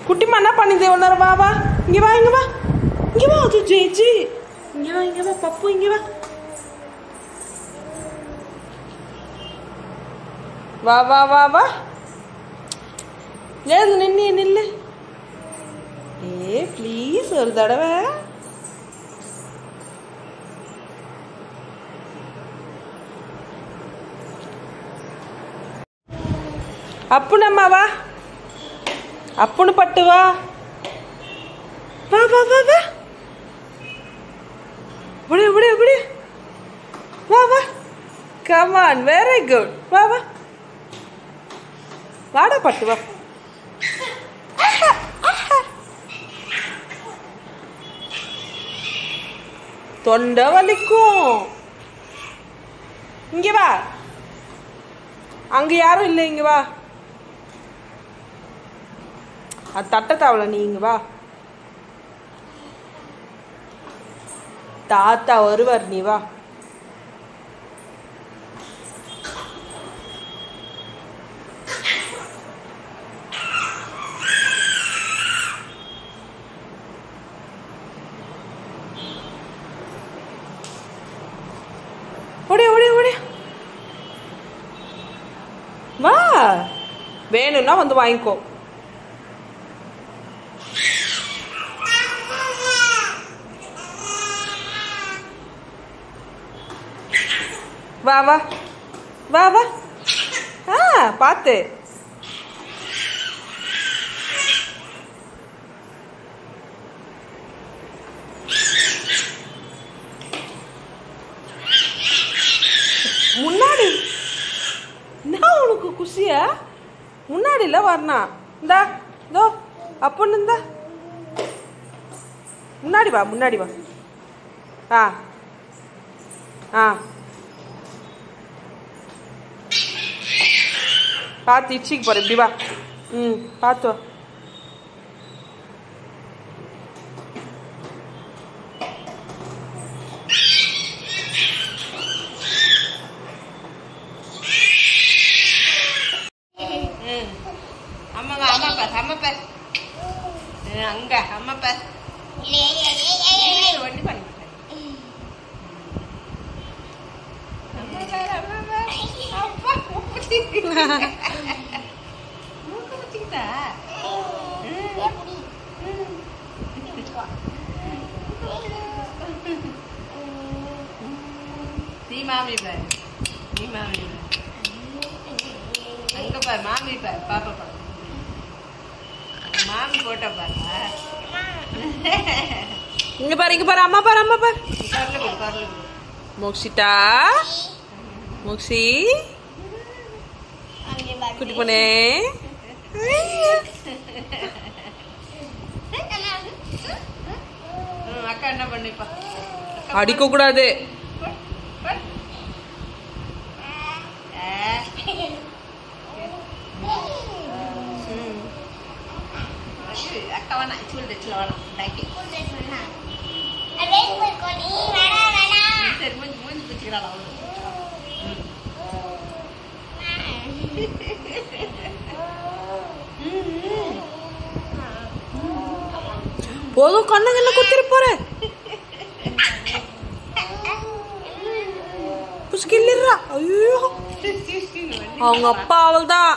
குட்டிமா என்ன பண்ணிதே ஒன்னர வா வா இங்க வா இங்க வா இங்க வா அது ஜெயிச்சி இங்க வா பப்பு இங்க வா வா வா வா வா ஏது நின்னு நில்லு ஏ ப்ளீஸ் ஒரு தடவை அப்புனம்மா வா அப்புனு பட்டு வா வா வா வா வா புடி புடி புடி வா வா கம் ஆன் வெரி குட் வா வா வாடா பட்டு வா தொண்டை வலிக்கும் இங்க வா அங்க யாரும் இல்லை இங்க வா அது தட்ட தாவல நீ இங்க வா தாத்தா வருவார் நீ வா ஓடி ஓடி ஓடி வா வேணும்னா வந்து வாங்கிக்கோ வா வா வா வா பார்த்து முன்னாடி நான் உனக்கு குஷியா முன்னாடில வரணும் இந்தா இதோ அப்பொண்ணு இந்தா முன்னாடி வா ஆ ஆ பார்த்து இச்சிக்கு போற இப்படி வா பார்த்து வா அம்மா பார் அங்க அம்மா பார் ஒண்ணு பண்ணி மாமி பார் நீ மாமி அங்க பார் மாமி பார் பாப்பா பார் மாமி போட்டோ பாரு இங்க பாரு அம்மா பார் மோக்ஷிட்டா மோக்ஷி குட்டி பொண்ணே அக்கா என்ன பண்ணிப்பா அடிக்க கூடாது அக்கா வேணா சொல்லிட்டு வேணாம் சரி மூஞ்சி பிடிச்சிக்கிறாள் அவளு போதும் கண்ணு குத்திரு போற ஐயோ அவங்க அப்பா அவள் தான்